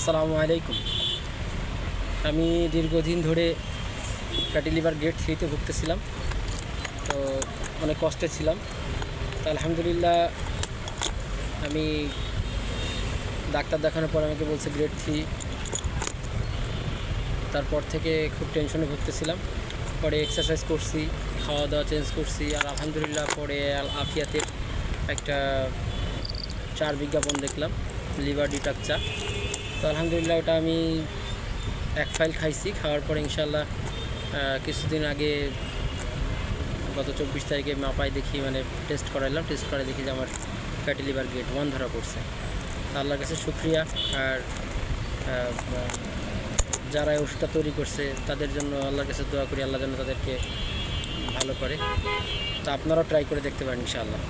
আসসালামু আলাইকুম। আমি দীর্ঘদিন ধরে ফ্যাটি লিভার গ্রেড 3-তে ভুগতেছিলাম, তো অনেক কষ্টে ছিলাম। তো আলহামদুলিল্লাহ আমি ডাক্তার দেখানোর পর আমাকে বলছে গ্রেড 3। তারপর থেকে খুব টেনশনে ভুগতেছিলাম। পরে এক্সারসাইজ করছি, খাওয়া দাওয়া চেঞ্জ করছি, আর আলহামদুলিল্লাহ পরে আফিয়াতের একটা চার বিজ্ঞাপন দেখলাম, লিভার ডিটক্স চা। তো আলহামদুলিল্লাহ ওটা আমি এক ফাইল খাইছি। খাওয়ার পরে ইনশাল্লাহ কিছুদিন আগে গত 24 তারিখে মাপাই দেখি, টেস্ট করাইলাম। টেস্ট করে দেখি যে আমার ফ্যাটি লিভার গ্রেড 1 ধরা পড়ছে। আল্লাহর কাছে শুকরিয়া। আর যারা ওষুধটা তৈরি করছে তাদের জন্য আল্লাহর কাছে দোয়া করি, আল্লাহ যেন তাদেরকে ভালো করে। তো আপনারাও ট্রাই করে দেখতে পারেন ইনশাআল্লাহ।